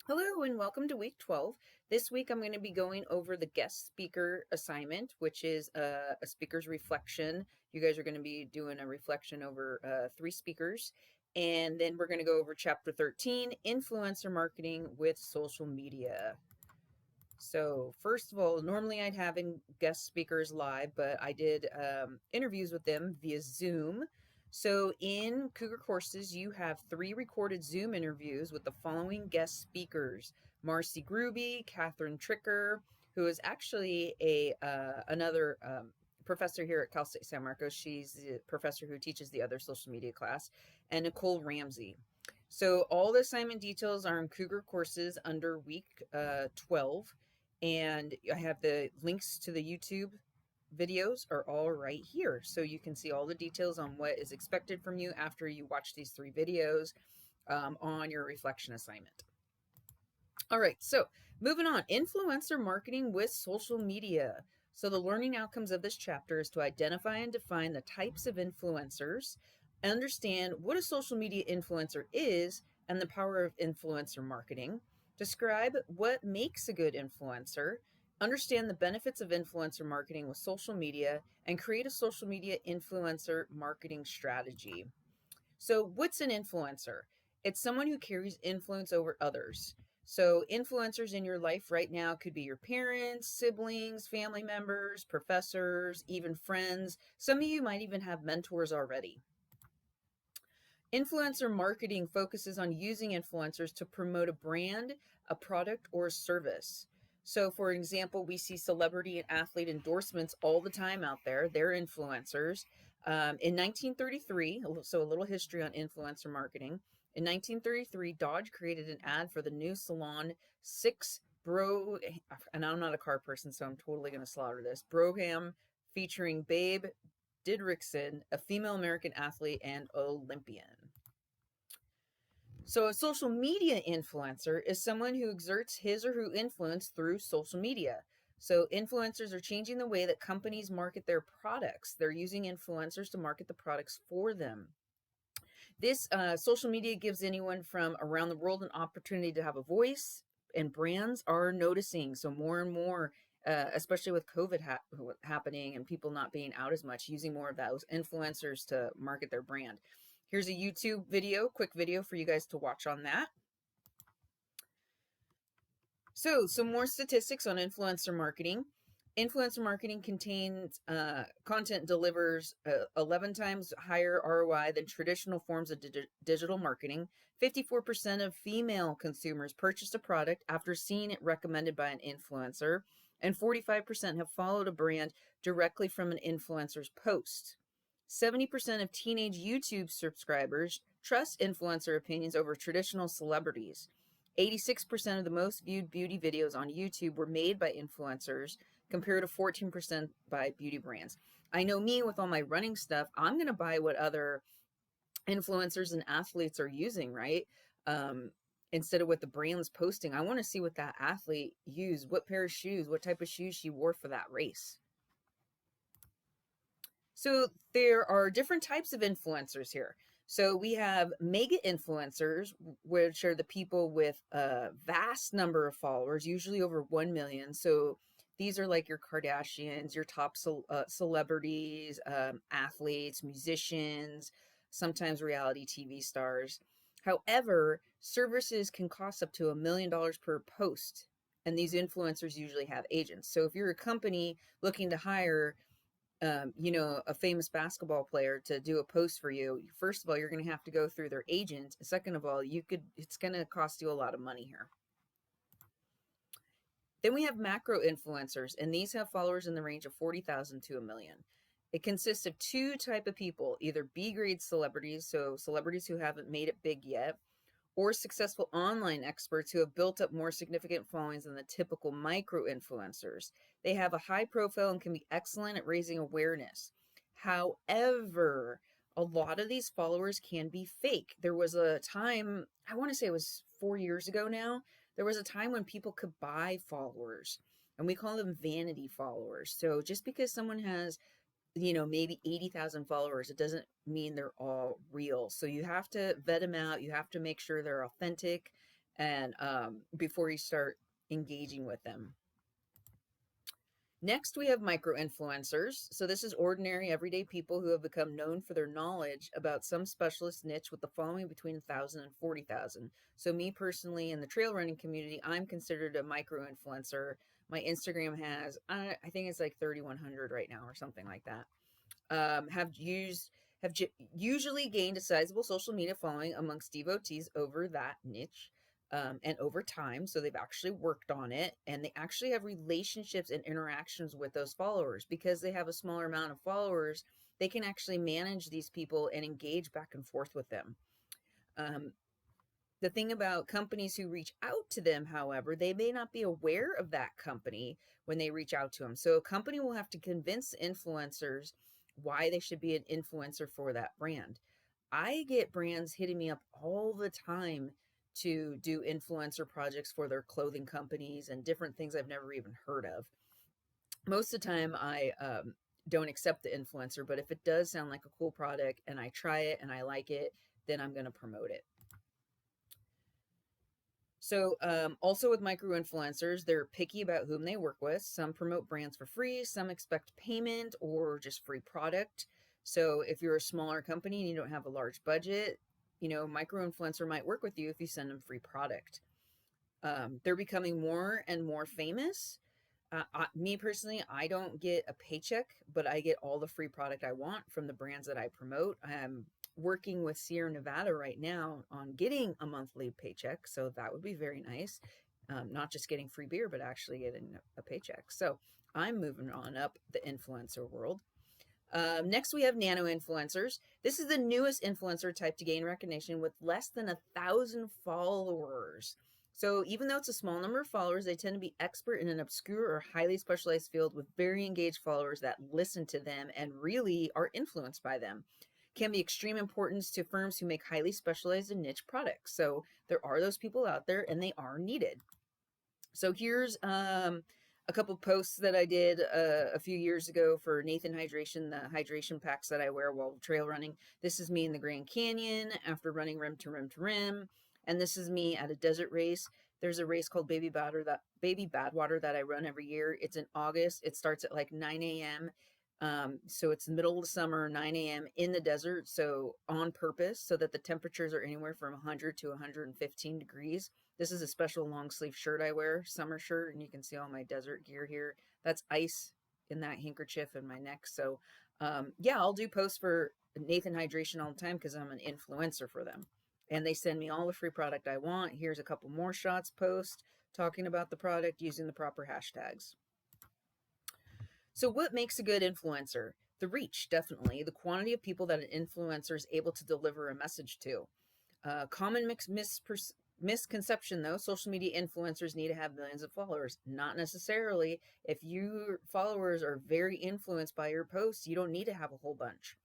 Hello and welcome to week 12. This week I'm going to be going over the guest speaker assignment, which is a speaker's reflection. You guys are going to be doing a reflection over 3 speakers. And then we're going to go over chapter 13, influencer marketing with social media. So first of all, normally I'd have guest speakers live, but I did interviews with them via Zoom. So in Cougar Courses, you have 3 recorded Zoom interviews with the following guest speakers: Marcy Gruby, Catherine Tricker, who is actually another professor here at Cal State San Marcos. She's the professor who teaches the other social media class, and Nicole Ramsey. So all the assignment details are in Cougar Courses under week 12. And I have the links to the YouTube videos are all right here. So you can see all the details on what is expected from you after you watch these 3 videos on your reflection assignment. All right, so moving on, influencer marketing with social media. So the learning outcomes of this chapter is to identify and define the types of influencers, understand what a social media influencer is and the power of influencer marketing, describe what makes a good influencer, understand the benefits of influencer marketing with social media, and create a social media influencer marketing strategy. So what's an influencer? It's someone who carries influence over others. So influencers in your life right now could be your parents, siblings, family members, professors, even friends. Some of you might even have mentors already. Influencer marketing focuses on using influencers to promote a brand, a product, or a service. So, for example, we see celebrity and athlete endorsements all the time out there. They're influencers. In 1933, so a little history on influencer marketing. In 1933, Dodge created an ad for the new salon Six Bro, and I'm not a car person, so I'm totally going to slaughter this, Broham, featuring Babe Didrikson, a female American athlete and Olympian. So a social media influencer is someone who exerts his or her influence through social media. So influencers are changing the way that companies market their products. They're using influencers to market the products for them. This social media gives anyone from around the world an opportunity to have a voice, and brands are noticing. So more and more, especially with COVID happening and people not being out as much, using more of those influencers to market their brand. Here's a YouTube video, quick video for you guys to watch on that. So some more statistics on influencer marketing. Influencer marketing contains content delivers 11 times higher ROI than traditional forms of digital marketing. 54% of female consumers purchased a product after seeing it recommended by an influencer, and 45% have followed a brand directly from an influencer's post. 70% of teenage YouTube subscribers trust influencer opinions over traditional celebrities. 86% of the most viewed beauty videos on YouTube were made by influencers, compared to 14% by beauty brands. I know me with all my running stuff, I'm going to buy what other influencers and athletes are using, right? Instead of what the brand's posting. I want to see what that athlete used, what pair of shoes, what type of shoes she wore for that race. So there are different types of influencers here. So we have mega influencers, which are the people with a vast number of followers, usually over 1 million. So these are like your Kardashians, your top celebrities, athletes, musicians, sometimes reality TV stars. However, services can cost up to $1 million per post. And these influencers usually have agents. So if you're a company looking to hire a famous basketball player to do a post for you, first of all, you're going to have to go through their agent. Second of all, it's going to cost you a lot of money here. Then we have macro influencers, and these have followers in the range of 40,000 to 1 million. It consists of 2 types of people, either B-grade celebrities, so celebrities who haven't made it big yet, or successful online experts who have built up more significant followings than the typical micro influencers. They have a high profile and can be excellent at raising awareness. However, a lot of these followers can be fake. There was a time, I want to say it was 4 years ago now, there was a time when people could buy followers, and we call them vanity followers. So just because someone has maybe 80,000 followers, it doesn't mean they're all real. So you have to vet them out. You have to make sure they're authentic. and before you start engaging with them. Next, we have micro influencers. So, this is ordinary, everyday people who have become known for their knowledge about some specialist niche with the following between 1,000 and 40,000. So, me personally, in the trail running community, I'm considered a micro influencer. My Instagram has, I think it's like 3,100 right now or something like that. Have usually gained a sizable social media following amongst devotees over that niche, and over time. So they've actually worked on it, and they actually have relationships and interactions with those followers. Because they have a smaller amount of followers, they can actually manage these people and engage back and forth with them. Um, the thing about companies who reach out to them, however, they may not be aware of that company when they reach out to them. So a company will have to convince influencers why they should be an influencer for that brand. I get brands hitting me up all the time to do influencer projects for their clothing companies and different things I've never even heard of. Most of the time, I don't accept the influencer, but if it does sound like a cool product and I try it and I like it, then I'm going to promote it. So, also with micro influencers, they're picky about whom they work with. Some promote brands for free, some expect payment or just free product. So, if you're a smaller company and you don't have a large budget, micro influencer might work with you if you send them free product. They're becoming more and more famous. Me personally, I don't get a paycheck, but I get all the free product I want from the brands that I promote. I'm working with Sierra Nevada right now on getting a monthly paycheck, so that would be very nice. Not just getting free beer, but actually getting a paycheck. So I'm moving on up the influencer world. Next, we have nano influencers. This is the newest influencer type to gain recognition with less than 1,000 followers. So even though it's a small number of followers, they tend to be expert in an obscure or highly specialized field with very engaged followers that listen to them and really are influenced by them. Can be extreme importance to firms who make highly specialized and niche products. So there are those people out there and they are needed. So here's a couple posts that I did a few years ago for Nathan Hydration, the hydration packs that I wear while trail running. This is me in the Grand Canyon after running rim to rim to rim. And this is me at a desert race. There's a race called Baby Badwater that I run every year. It's in August. It starts at like 9 a.m. So it's the middle of the summer, 9 a.m. in the desert. So on purpose, so that the temperatures are anywhere from 100 to 115 degrees. This is a special long sleeve shirt I wear, summer shirt, and you can see all my desert gear here. That's ice in that handkerchief in my neck. So yeah, I'll do posts for Nathan Hydration all the time because I'm an influencer for them. And they send me all the free product I want. Here's a couple more shots post talking about the product using the proper hashtags. So what makes a good influencer? The reach, definitely. The quantity of people that an influencer is able to deliver a message to. Common misconception, though, social media influencers need to have millions of followers. Not necessarily. If your followers are very influenced by your posts, you don't need to have a whole bunch.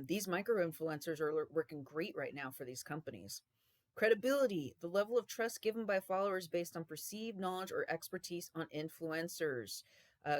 These micro influencers are working great right now for these companies. Credibility, the level of trust given by followers based on perceived knowledge or expertise on influencers.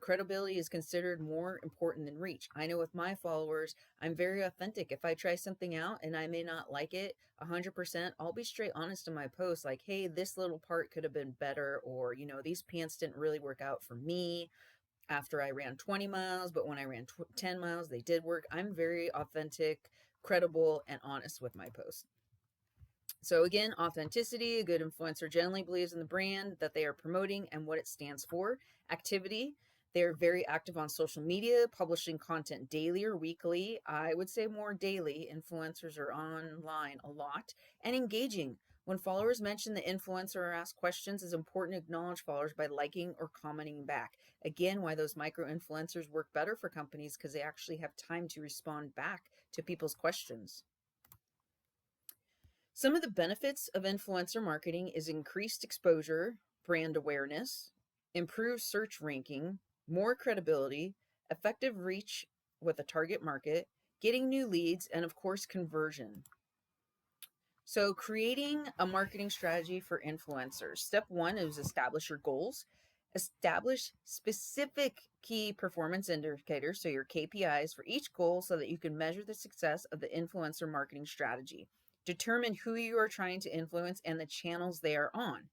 Credibility is considered more important than reach. I know with my followers, I'm very authentic. If I try something out and I may not like it 100%, I'll be straight honest in my post. Like, hey, this little part could have been better, or, these pants didn't really work out for me after I ran 20 miles, but when I ran 10 miles, they did work. I'm very authentic, credible, and honest with my posts. So again, authenticity. A good influencer generally believes in the brand that they are promoting and what it stands for. Activity. They're very active on social media, publishing content daily or weekly. I would say more daily. Influencers are online a lot. And engaging. When followers mention the influencer or ask questions, it's important to acknowledge followers by liking or commenting back. Again, why those micro influencers work better for companies, because they actually have time to respond back to people's questions. Some of the benefits of influencer marketing is increased exposure, brand awareness, improved search ranking, more credibility, effective reach with a target market, getting new leads, and of course, conversion. So creating a marketing strategy for influencers. Step 1 is establish your goals. Establish specific key performance indicators, so your KPIs for each goal, so that you can measure the success of the influencer marketing strategy. Determine who you are trying to influence and the channels they are on.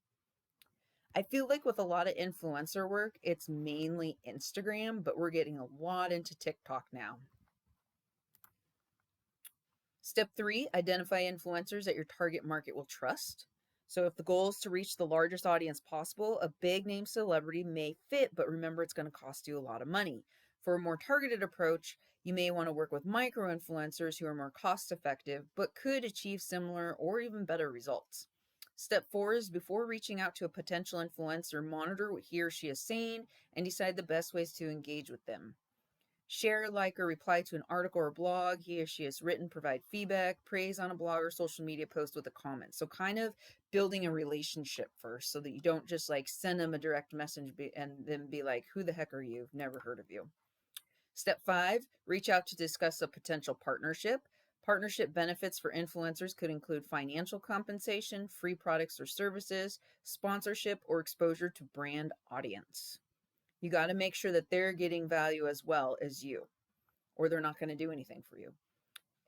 I feel like with a lot of influencer work, it's mainly Instagram, but we're getting a lot into TikTok now. Step 3, identify influencers that your target market will trust. So if the goal is to reach the largest audience possible, a big name celebrity may fit, but remember it's going to cost you a lot of money. For a more targeted approach, you may want to work with micro influencers who are more cost effective, but could achieve similar or even better results. Step 4 is before reaching out to a potential influencer, monitor what he or she is saying and decide the best ways to engage with them. Share, like, or reply to an article or blog he or she has written, provide feedback, praise on a blog or social media post with a comment. So kind of building a relationship first so that you don't just like send them a direct message and then be like, who the heck are you? Never heard of you. Step 5, reach out to discuss a potential partnership. Partnership benefits for influencers could include financial compensation, free products or services, sponsorship, or exposure to brand audience. You got to make sure that they're getting value as well as you, or they're not going to do anything for you.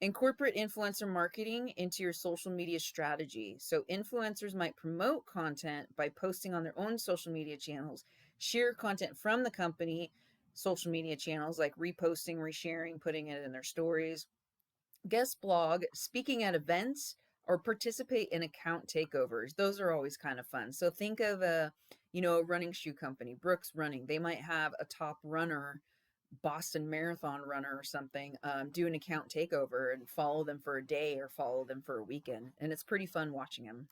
Incorporate influencer marketing into your social media strategy. So influencers might promote content by posting on their own social media channels, share content from the company social media channels like reposting, resharing, putting it in their stories, guest blog, speaking at events, or participate in account takeovers. Those are always kind of fun. So think of a running shoe company, Brooks Running. They might have a top runner, Boston Marathon runner or something, do an account takeover and follow them for a day or follow them for a weekend. And it's pretty fun watching them.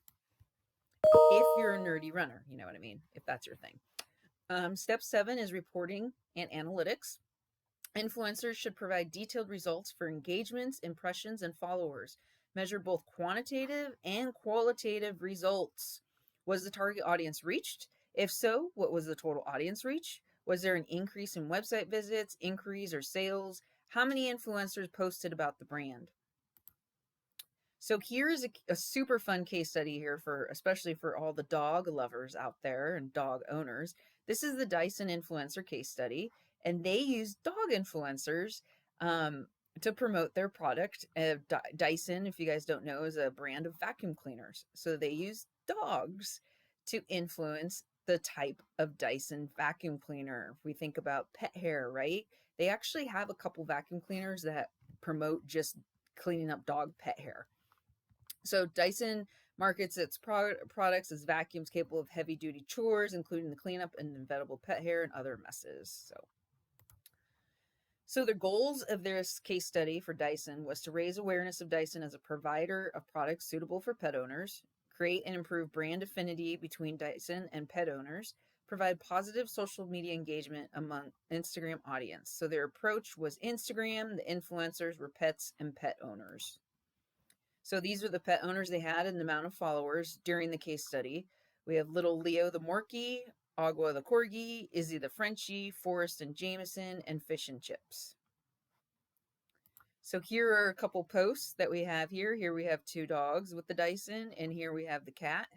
If you're a nerdy runner, you know what I mean, if that's your thing. Step 7 is reporting and analytics. Influencers should provide detailed results for engagements, impressions, and followers. Measure both quantitative and qualitative results. Was the target audience reached? If so, what was the total audience reach? Was there an increase in website visits, inquiries, or sales? How many influencers posted about the brand? So here is a super fun case study here especially for all the dog lovers out there and dog owners. This is the Dyson influencer case study, and they use dog influencers to promote their product. Dyson, if you guys don't know, is a brand of vacuum cleaners. So they use dogs to influence the type of Dyson vacuum cleaner. If we think about pet hair, right? They actually have a couple vacuum cleaners that promote just cleaning up dog pet hair. So Dyson markets its products as vacuums capable of heavy-duty chores, including the cleanup and inevitable pet hair and other messes. So the goals of this case study for Dyson was to raise awareness of Dyson as a provider of products suitable for pet owners, create and improve brand affinity between Dyson and pet owners, provide positive social media engagement among Instagram audience. So their approach was Instagram, the influencers were pets and pet owners. So these are the pet owners they had and the amount of followers during the case study. We have little Leo the Morkie, Agua the Corgi, Izzy the Frenchie, Forrest and Jameson, and Fish and Chips. So here are a couple posts that we have here. Here we have 2 dogs with the Dyson, and here we have the cat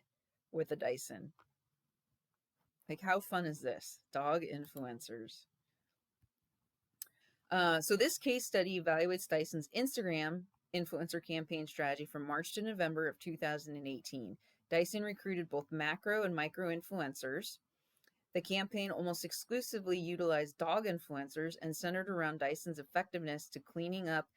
with the Dyson. Like, how fun is this? Dog influencers. So this case study evaluates Dyson's Instagram influencer campaign strategy from March to November of 2018. Dyson recruited both macro and micro influencers. The campaign almost exclusively utilized dog influencers and centered around Dyson's effectiveness to cleaning up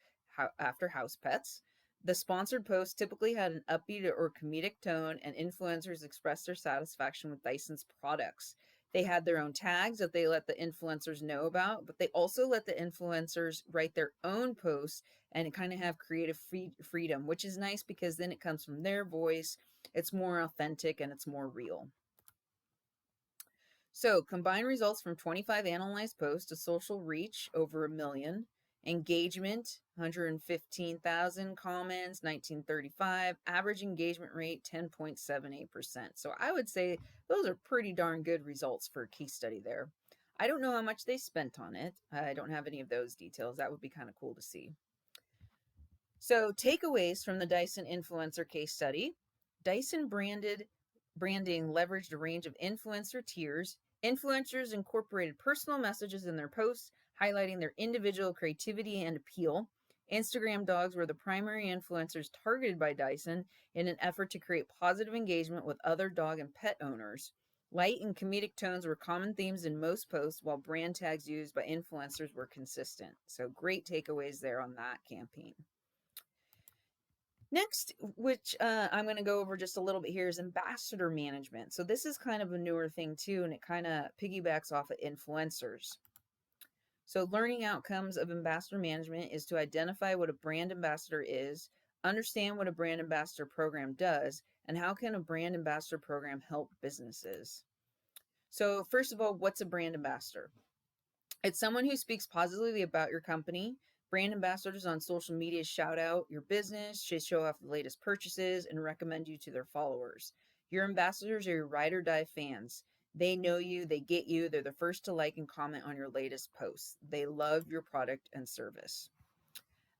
after house pets. The sponsored posts typically had an upbeat or comedic tone, and influencers expressed their satisfaction with Dyson's products. They had their own tags that they let the influencers know about, but they also let the influencers write their own posts and kind of have creative freedom, which is nice because then it comes from their voice. It's more authentic and it's more real. So combine results from 25 analyzed posts, a social reach over 1 million, engagement 115,000, comments 1935, average engagement rate 10.78%. So I would say those are pretty darn good results for a case study there. I don't know how much they spent on it. I don't have any of those details. That would be kind of cool to see. So takeaways from the Dyson influencer case study. Dyson branding leveraged a range of influencer tiers. Influencers incorporated personal messages in their posts, highlighting their individual creativity and appeal. Instagram dogs were the primary influencers targeted by Dyson in an effort to create positive engagement with other dog and pet owners. Light and comedic tones were common themes in most posts, while brand tags used by influencers were consistent. So, great takeaways there on that campaign. Next, which I'm going to go over just a little bit here, is ambassador management. So, this is kind of a newer thing too, and it kind of piggybacks off of influencers. So, learning outcomes of ambassador management is to identify what a brand ambassador is, understand what a brand ambassador program does, and how can a brand ambassador program help businesses. So, first of all, what's a brand ambassador? It's someone who speaks positively about your company. Brand ambassadors on social media shout out your business, show off the latest purchases, and recommend you to their followers. Your ambassadors are your ride or die fans. They know you, they get you, they're the first to like and comment on your latest posts. They love your product and service.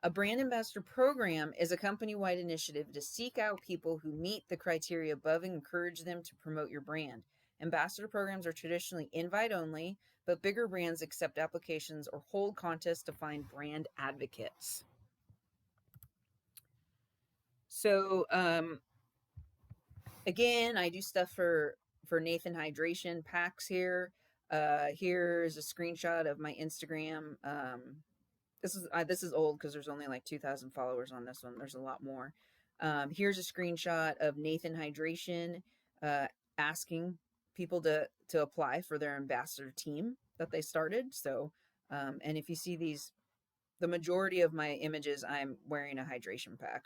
A brand ambassador program is a company-wide initiative to seek out people who meet the criteria above and encourage them to promote your brand. Ambassador programs are traditionally invite only, but bigger brands accept applications or hold contests to find brand advocates. So, again, I do stuff for Nathan Hydration packs here. Here's a screenshot of my Instagram. This is old because there's only like 2,000 followers on this one. There's a lot more. Here's a screenshot of Nathan Hydration asking people to apply for their ambassador team that they started. So, and if you see these, the majority of my images, I'm wearing a hydration pack.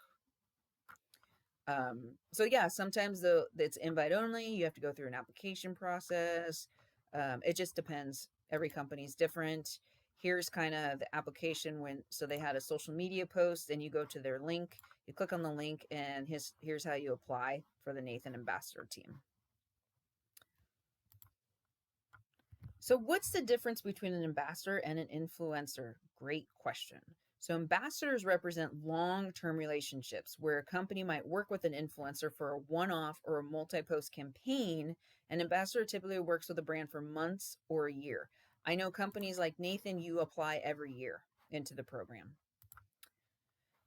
So yeah, sometimes it's invite only. You have to go through an application process. It just depends. Every company's different. Here's kind of the application so they had a social media post and you go to their link, you click on the link, and here's how you apply for the Nathan Ambassador team. So what's the difference between an ambassador and an influencer? Great question. So ambassadors represent long-term relationships where a company might work with an influencer for a one-off or a multi-post campaign. An ambassador typically works with a brand for months or a year. I know companies like Nathan, you apply every year into the program.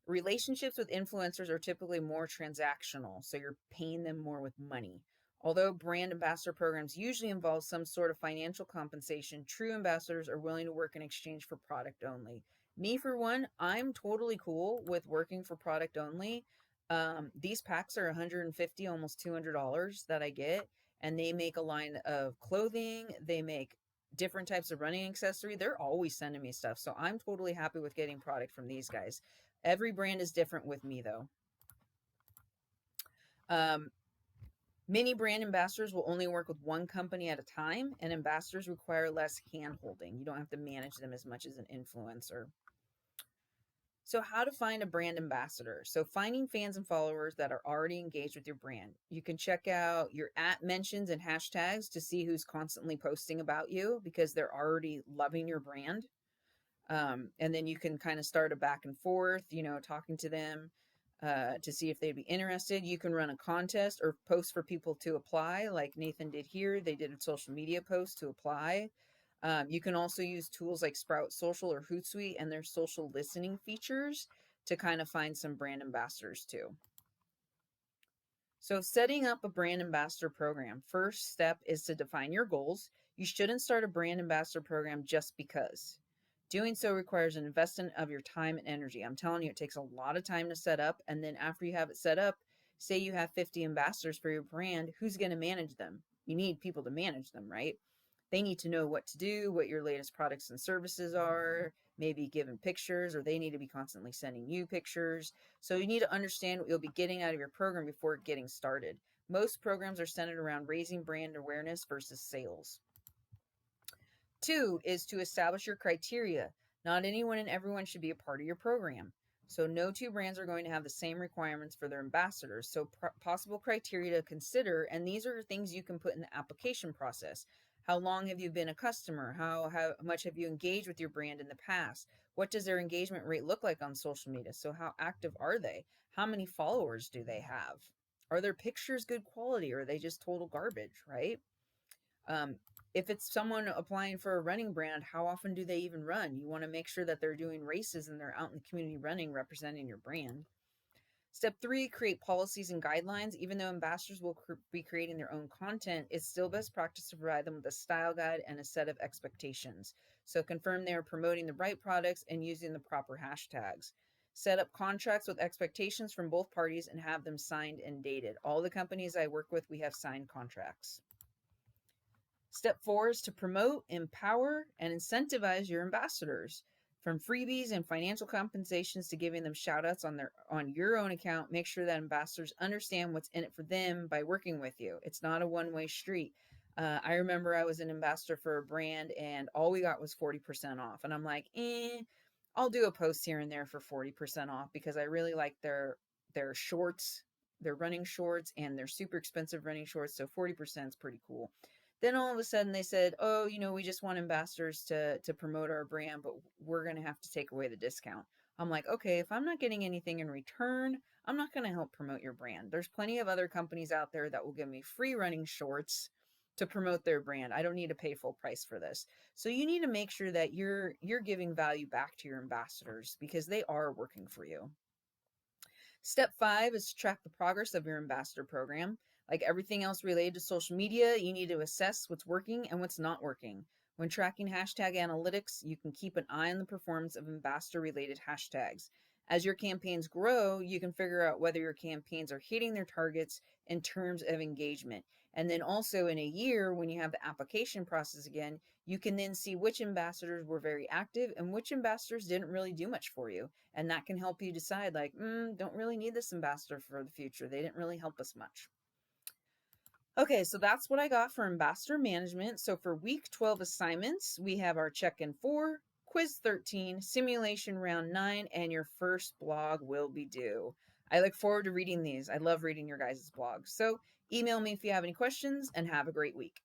Relationships with influencers are typically more transactional, so you're paying them more with money. Although brand ambassador programs usually involve some sort of financial compensation, true ambassadors are willing to work in exchange for product only. Me, for one, I'm totally cool with working for product only. These packs are $150, almost $200 that I get, and they make a line of clothing. They make different types of running accessory. They're always sending me stuff, so I'm totally happy with getting product from these guys. Every brand is different with me, though. Many brand ambassadors will only work with one company at a time, and ambassadors require less hand-holding. You don't have to manage them as much as an influencer. So how to find a brand ambassador. So finding fans and followers that are already engaged with your brand. You can check out your @mentions and hashtags to see who's constantly posting about you because they're already loving your brand. And then you can kind of start a back and forth, talking to them to see if they'd be interested. You can run a contest or post for people to apply, like Nathan did here. They did a social media post to apply. You can also use tools like Sprout Social or Hootsuite and their social listening features to kind of find some brand ambassadors too. So setting up a brand ambassador program, first step is to define your goals. You shouldn't start a brand ambassador program just because. Doing so requires an investment of your time and energy. I'm telling you, it takes a lot of time to set up. And then after you have it set up, say you have 50 ambassadors for your brand, who's going to manage them? You need people to manage them, right? They need to know what to do, what your latest products and services are, maybe giving pictures, or they need to be constantly sending you pictures. So you need to understand what you'll be getting out of your program before getting started. Most programs are centered around raising brand awareness versus sales. 2 is to establish your criteria. Not anyone and everyone should be a part of your program. So no two brands are going to have the same requirements for their ambassadors. So possible criteria to consider, and these are things you can put in the application process. How long have you been a customer? How much have you engaged with your brand in the past? What does their engagement rate look like on social media? So how active are they? How many followers do they have? Are their pictures good quality or are they just total garbage, right? if it's someone applying for a running brand, how often do they even run? You want to make sure that they're doing races and they're out in the community running, representing your brand. Step 3, create policies and guidelines. Even though ambassadors will be creating their own content, it's still best practice to provide them with a style guide and a set of expectations. So confirm they are promoting the right products and using the proper hashtags. Set up contracts with expectations from both parties and have them signed and dated. All the companies I work with, we have signed contracts. Step 4 is to promote, empower, and incentivize your ambassadors. From freebies and financial compensations to giving them shout outs on your own account, make sure that ambassadors understand what's in it for them by working with you. It's not a one-way street. I remember I was an ambassador for a brand and all we got was 40% off. And I'm like, I'll do a post here and there for 40% off because I really like their shorts, their running shorts, and their super expensive running shorts. So 40% is pretty cool. Then all of a sudden they said, oh, we just want ambassadors to promote our brand, but we're going to have to take away the discount. I'm like, okay, if I'm not getting anything in return, I'm not going to help promote your brand. There's plenty of other companies out there that will give me free running shorts to promote their brand. I don't need to pay full price for this. So you need to make sure that you're giving value back to your ambassadors because they are working for you. Step 5 is to track the progress of your ambassador program. Like everything else related to social media, you need to assess what's working and what's not working. When tracking hashtag analytics, you can keep an eye on the performance of ambassador related hashtags. As your campaigns grow, you can figure out whether your campaigns are hitting their targets in terms of engagement. And then also in a year, when you have the application process again, you can then see which ambassadors were very active and which ambassadors didn't really do much for you. And that can help you decide like, don't really need this ambassador for the future. They didn't really help us much. Okay, so that's what I got for ambassador management. So for week 12 assignments, we have our check-in 4, quiz 13, simulation round 9, and your first blog will be due. I look forward to reading these. I love reading your guys' blogs. So email me if you have any questions and have a great week.